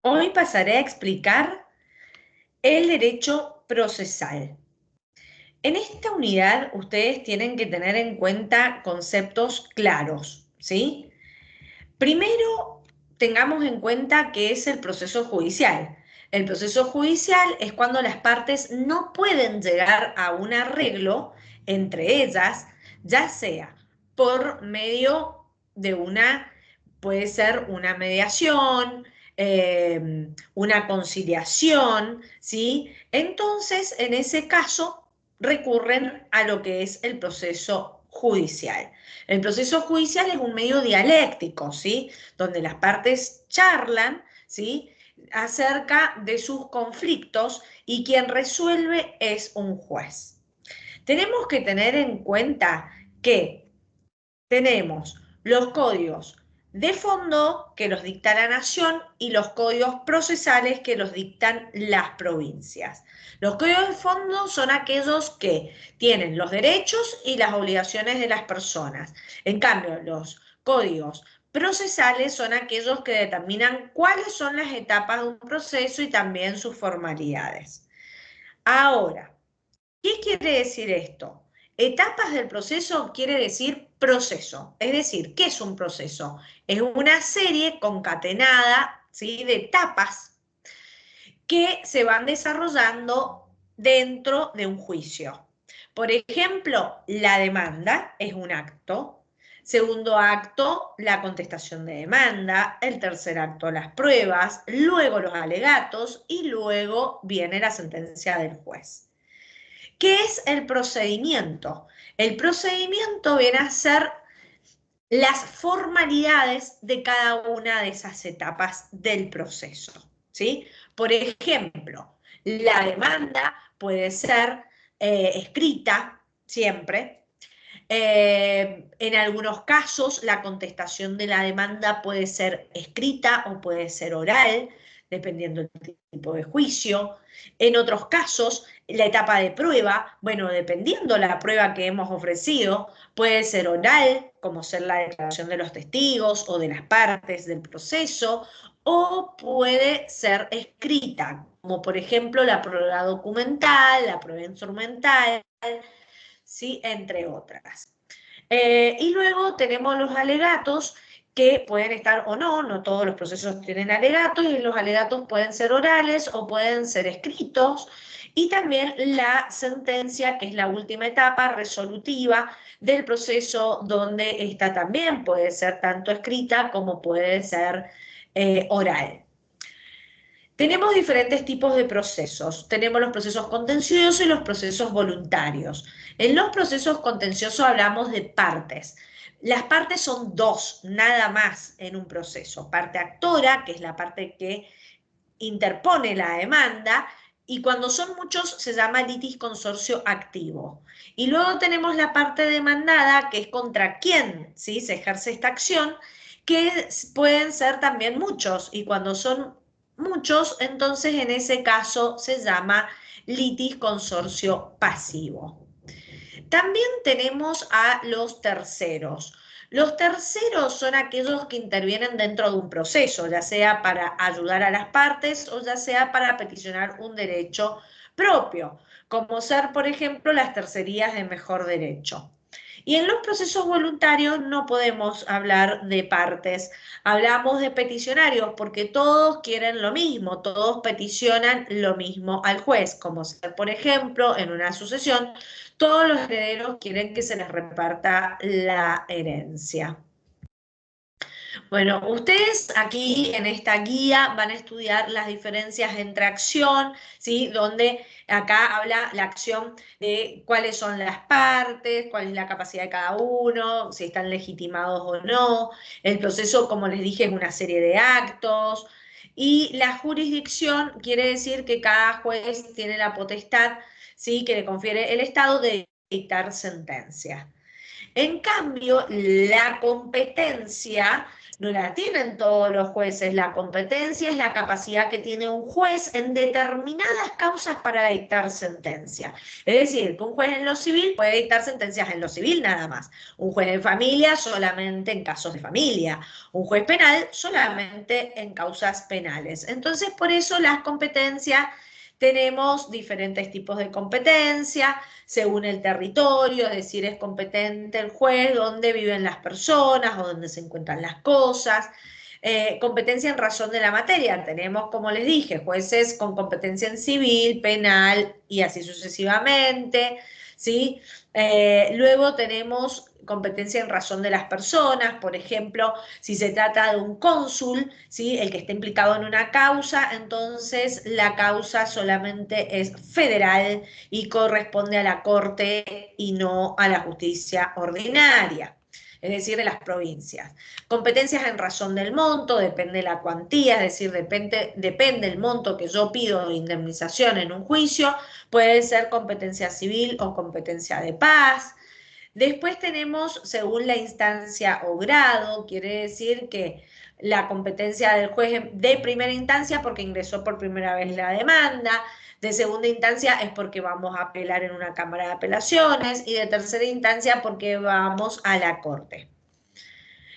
Hoy pasaré a explicar el derecho procesal. En esta unidad ustedes tienen que tener en cuenta conceptos claros, ¿sí? Primero, tengamos en cuenta qué es el proceso judicial. El proceso judicial es cuando las partes no pueden llegar a un arreglo entre ellas, ya sea por medio de puede ser una mediación, una conciliación, ¿sí? Entonces, en ese caso, recurren a lo que es el proceso judicial. El proceso judicial es un medio dialéctico, ¿sí? Donde las partes charlan, ¿sí? Acerca de sus conflictos y quien resuelve es un juez. Tenemos que tener en cuenta que tenemos los códigos de fondo que los dicta la nación y los códigos procesales que los dictan las provincias. Los códigos de fondo son aquellos que tienen los derechos y las obligaciones de las personas. En cambio, los códigos procesales son aquellos que determinan cuáles son las etapas de un proceso y también sus formalidades. Ahora, ¿qué quiere decir esto? Etapas del proceso quiere decir proceso. Es decir, ¿qué es un proceso? Es una serie concatenada, ¿sí?, de etapas que se van desarrollando dentro de un juicio. Por ejemplo, la demanda es un acto. Segundo acto, la contestación de demanda. El tercer acto, las pruebas. Luego los alegatos y luego viene la sentencia del juez. ¿Qué es el procedimiento? El procedimiento viene a ser las formalidades de cada una de esas etapas del proceso, ¿sí? Por ejemplo, la demanda puede ser escrita siempre. En algunos casos, la contestación de la demanda puede ser escrita o puede ser oral, dependiendo del tipo de juicio. En otros casos, la etapa de prueba, bueno, dependiendo la prueba que hemos ofrecido, puede ser oral, como ser la declaración de los testigos o de las partes del proceso, o puede ser escrita, como por ejemplo la prueba documental, la prueba instrumental, ¿sí?, entre otras. Y luego tenemos los alegatos que pueden estar o no, no todos los procesos tienen alegatos, y los alegatos pueden ser orales o pueden ser escritos, y también la sentencia, que es la última etapa resolutiva del proceso, donde esta también puede ser tanto escrita como puede ser oral. Tenemos diferentes tipos de procesos. Tenemos los procesos contenciosos y los procesos voluntarios. En los procesos contenciosos hablamos de partes. Las partes son dos, nada más en un proceso. Parte actora, que es la parte que interpone la demanda, y cuando son muchos se llama litis consorcio activo. Y luego tenemos la parte demandada, que es contra quién, ¿sí?, se ejerce esta acción, que pueden ser también muchos, y cuando son muchos, entonces en ese caso se llama litis consorcio pasivo. También tenemos a los terceros. Los terceros son aquellos que intervienen dentro de un proceso, ya sea para ayudar a las partes o ya sea para peticionar un derecho propio, como ser, por ejemplo, las tercerías de mejor derecho. Y en los procesos voluntarios no podemos hablar de partes, hablamos de peticionarios, porque todos quieren lo mismo, todos peticionan lo mismo al juez, como ser, por ejemplo, en una sucesión, todos los herederos quieren que se les reparta la herencia. Bueno, ustedes aquí en esta guía van a estudiar las diferencias entre acción, ¿sí?, donde acá habla la acción de cuáles son las partes, cuál es la capacidad de cada uno, si están legitimados o no. El proceso, como les dije, es una serie de actos. Y la jurisdicción quiere decir que cada juez tiene la potestad, ¿sí?, que le confiere el Estado de dictar sentencia. En cambio, la competencia no la tienen todos los jueces. La competencia es la capacidad que tiene un juez en determinadas causas para dictar sentencia. Es decir, que un juez en lo civil puede dictar sentencias en lo civil nada más. Un juez en familia solamente en casos de familia. Un juez penal solamente en causas penales. Entonces, por eso las competencias, tenemos diferentes tipos de competencia según el territorio, es decir, es competente el juez donde viven las personas o donde se encuentran las cosas. Competencia en razón de la materia. Tenemos, como les dije, jueces con competencia en civil, penal y así sucesivamente, ¿sí? Luego tenemos competencia en razón de las personas, por ejemplo, si se trata de un cónsul, ¿sí? El que está implicado en una causa, entonces la causa solamente es federal y corresponde a la Corte y no a la justicia ordinaria, es decir, de las provincias. Competencias en razón del monto, depende de la cuantía, es decir, depende el monto que yo pido de indemnización en un juicio, puede ser competencia civil o competencia de paz. Después tenemos según la instancia o grado, quiere decir que la competencia del juez de primera instancia porque ingresó por primera vez la demanda, de segunda instancia es porque vamos a apelar en una cámara de apelaciones y de tercera instancia porque vamos a la corte.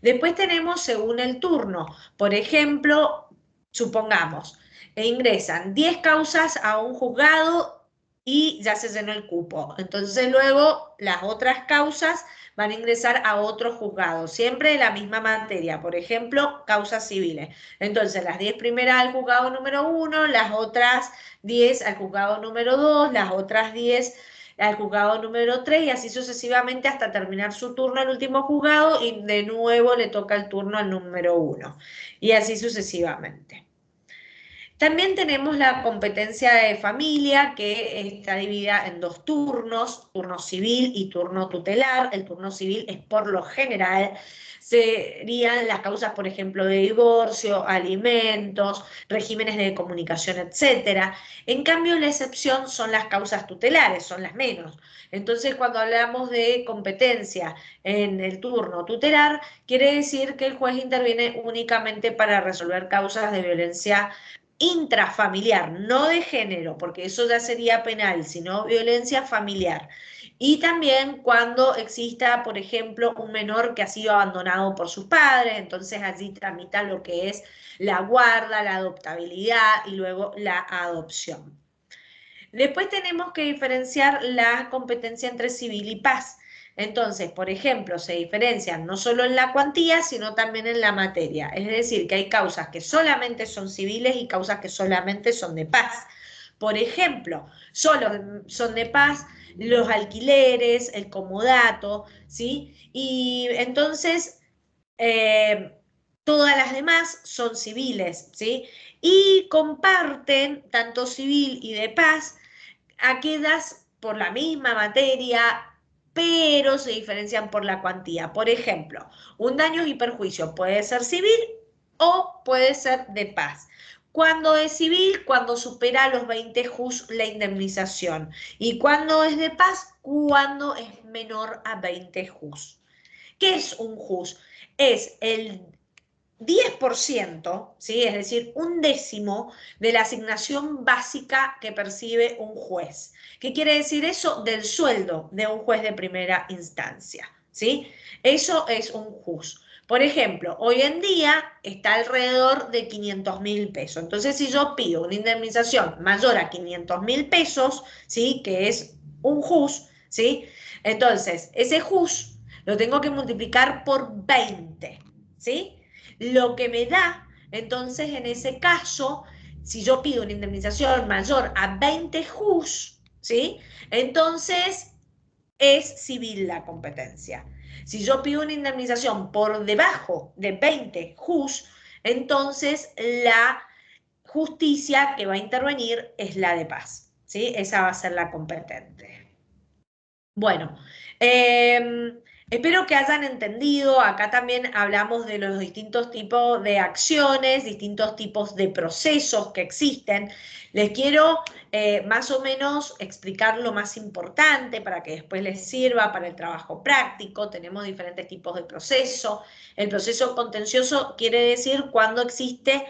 Después tenemos según el turno, por ejemplo, supongamos, ingresan 10 causas a un juzgado y ya se llenó el cupo. Entonces luego las otras causas van a ingresar a otro juzgado, siempre de la misma materia, por ejemplo, causas civiles. Entonces las 10 primeras al juzgado número 1, las otras 10 al juzgado número 2, las otras 10 al juzgado número 3 y así sucesivamente hasta terminar su turno al último juzgado y de nuevo le toca el turno al número 1 y así sucesivamente. También tenemos la competencia de familia que está dividida en dos turnos, turno civil y turno tutelar. El turno civil es por lo general, serían las causas, por ejemplo, de divorcio, alimentos, regímenes de comunicación, etcétera. En cambio, la excepción son las causas tutelares, son las menos. Entonces, cuando hablamos de competencia en el turno tutelar, quiere decir que el juez interviene únicamente para resolver causas de violencia intrafamiliar, no de género, porque eso ya sería penal, sino violencia familiar. Y también cuando exista, por ejemplo, un menor que ha sido abandonado por sus padres, entonces allí tramita lo que es la guarda, la adoptabilidad y luego la adopción. Después tenemos que diferenciar la competencia entre civil y paz. Entonces, por ejemplo, se diferencian no solo en la cuantía, sino también en la materia. Es decir, que hay causas que solamente son civiles y causas que solamente son de paz. Por ejemplo, solo son de paz los alquileres, el comodato, ¿sí? Y entonces, todas las demás son civiles, ¿sí? Y comparten, tanto civil y de paz, aquellas por la misma materia, pero se diferencian por la cuantía. Por ejemplo, un daño y perjuicio puede ser civil o puede ser de paz. Cuando es civil, cuando supera los 20 juz la indemnización. Y cuando es de paz, cuando es menor a 20 juz. ¿Qué es un juz? Es el 10%, ¿sí? Es decir, un décimo de la asignación básica que percibe un juez. ¿Qué quiere decir eso? Del sueldo de un juez de primera instancia, ¿sí? Eso es un juz. Por ejemplo, hoy en día está alrededor de 500.000 pesos. Entonces, si yo pido una indemnización mayor a 500.000 pesos, ¿sí? Que es un juz, ¿sí? Entonces, ese juz lo tengo que multiplicar por 20, ¿sí? Lo que me da, entonces, en ese caso, si yo pido una indemnización mayor a 20 juz, ¿sí? Entonces es civil la competencia. Si yo pido una indemnización por debajo de 20 juz, entonces la justicia que va a intervenir es la de paz, ¿sí? Esa va a ser la competente. Bueno, espero que hayan entendido. Acá también hablamos de los distintos tipos de acciones, distintos tipos de procesos que existen. Les quiero más o menos explicar lo más importante para que después les sirva para el trabajo práctico. Tenemos diferentes tipos de proceso. El proceso contencioso quiere decir cuando existe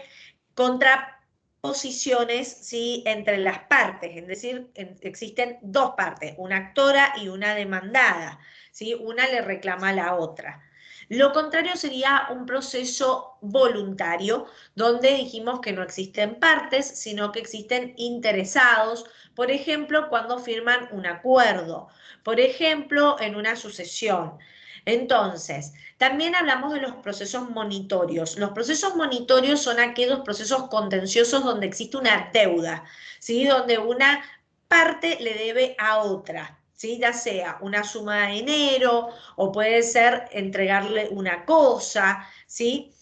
contraposiciones, ¿sí?, entre las partes, es decir, existen dos partes, una actora y una demandada, ¿sí? Una le reclama a la otra. Lo contrario sería un proceso voluntario, donde dijimos que no existen partes, sino que existen interesados, por ejemplo, cuando firman un acuerdo, por ejemplo, en una sucesión. Entonces, también hablamos de los procesos monitorios. Los procesos monitorios son aquellos procesos contenciosos donde existe una deuda, ¿sí? Donde una parte le debe a otra, ¿sí? Ya sea una suma de dinero o puede ser entregarle una cosa, ¿sí?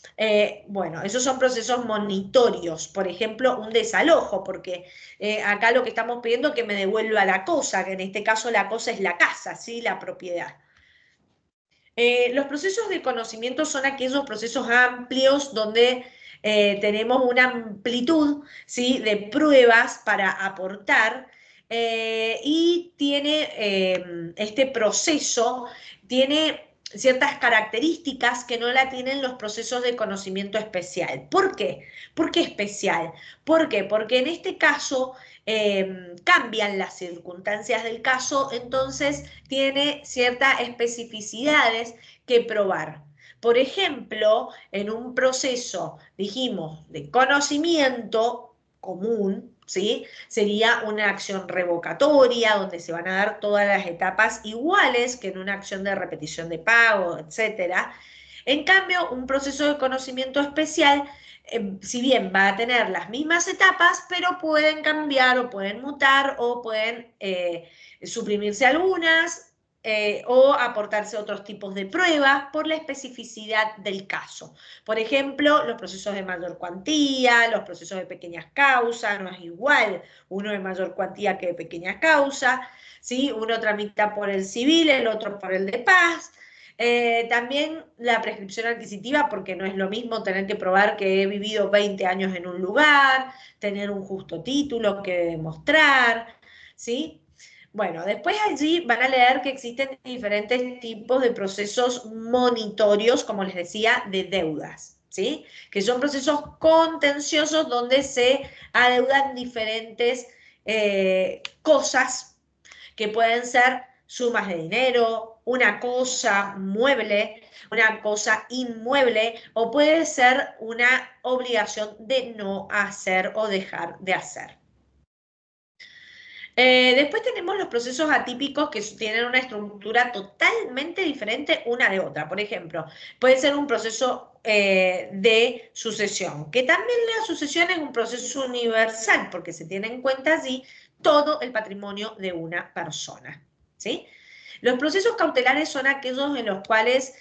Bueno, esos son procesos monitorios. Por ejemplo, un desalojo, porque acá lo que estamos pidiendo es que me devuelva la cosa, que en este caso la cosa es la casa, ¿sí? La propiedad. Los procesos de conocimiento son aquellos procesos amplios donde tenemos una amplitud, ¿sí?, de pruebas para aportar y tiene este proceso, tiene ciertas características que no la tienen los procesos de conocimiento especial. ¿Por qué? ¿Por qué especial? ¿Por qué? Porque en este caso cambian las circunstancias del caso, entonces tiene ciertas especificidades que probar. Por ejemplo, en un proceso, dijimos, de conocimiento común, ¿sí? Sería una acción revocatoria, donde se van a dar todas las etapas iguales que en una acción de repetición de pago, etcétera. En cambio, un proceso de conocimiento especial, si bien va a tener las mismas etapas, pero pueden cambiar o pueden mutar o pueden suprimirse algunas o aportarse otros tipos de pruebas por la especificidad del caso. Por ejemplo, los procesos de mayor cuantía, los procesos de pequeñas causas, no es igual uno de mayor cuantía que de pequeña causa, ¿sí? Uno tramita por el civil, el otro por el de paz. También la prescripción adquisitiva, porque no es lo mismo tener que probar que he vivido 20 años en un lugar, tener un justo título que demostrar, ¿sí? Bueno, después allí van a leer que existen diferentes tipos de procesos monitorios, como les decía, de deudas, ¿sí? Que son procesos contenciosos donde se adeudan diferentes cosas que pueden ser sumas de dinero, una cosa mueble, una cosa inmueble, o puede ser una obligación de no hacer o dejar de hacer. Después tenemos los procesos atípicos que tienen una estructura totalmente diferente una de otra. Por ejemplo, puede ser un proceso de sucesión, que también la sucesión es un proceso universal porque se tiene en cuenta allí todo el patrimonio de una persona, ¿sí? Los procesos cautelares son aquellos en los cuales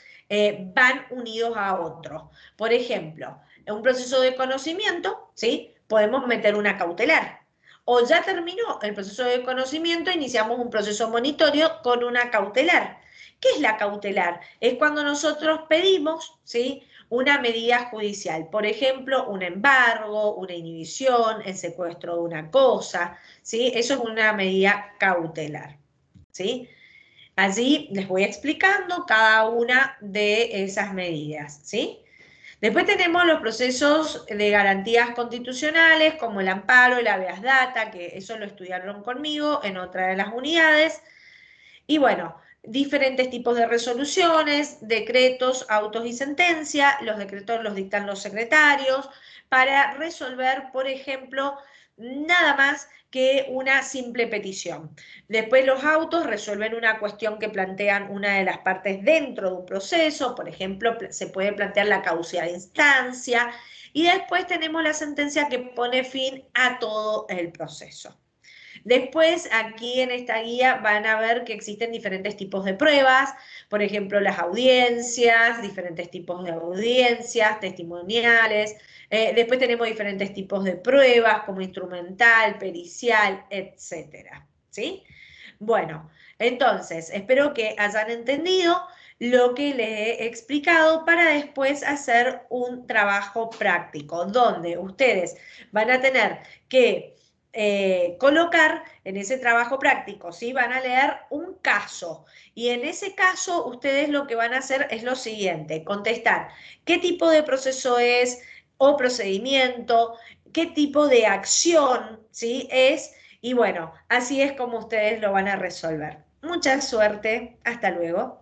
van unidos a otros. Por ejemplo, en un proceso de conocimiento, ¿sí?, podemos meter una cautelar. O ya terminó el proceso de conocimiento, iniciamos un proceso monitorio con una cautelar. ¿Qué es la cautelar? Es cuando nosotros pedimos, ¿sí?, una medida judicial, por ejemplo, un embargo, una inhibición, el secuestro de una cosa, ¿sí? Eso es una medida cautelar, ¿sí? Allí les voy explicando cada una de esas medidas, ¿sí? Después tenemos los procesos de garantías constitucionales, como el amparo, el habeas data, que eso lo estudiaron conmigo en otra de las unidades. Y bueno, diferentes tipos de resoluciones, decretos, autos y sentencia. Los decretos los dictan los secretarios para resolver, por ejemplo, nada más que una simple petición. Después los autos resuelven una cuestión que plantean una de las partes dentro de un proceso, por ejemplo, se puede plantear la caducidad de instancia, y después tenemos la sentencia que pone fin a todo el proceso. Después, aquí en esta guía van a ver que existen diferentes tipos de pruebas, por ejemplo, las audiencias, diferentes tipos de audiencias, testimoniales. Después tenemos diferentes tipos de pruebas, como instrumental, pericial, etcétera, ¿sí? Bueno, entonces, espero que hayan entendido lo que les he explicado para después hacer un trabajo práctico, donde ustedes van a tener que colocar en ese trabajo práctico, ¿sí? Van a leer un caso y en ese caso ustedes lo que van a hacer es lo siguiente, contestar qué tipo de proceso es o procedimiento, qué tipo de acción, ¿sí? Es, y bueno, así es como ustedes lo van a resolver. Mucha suerte, hasta luego.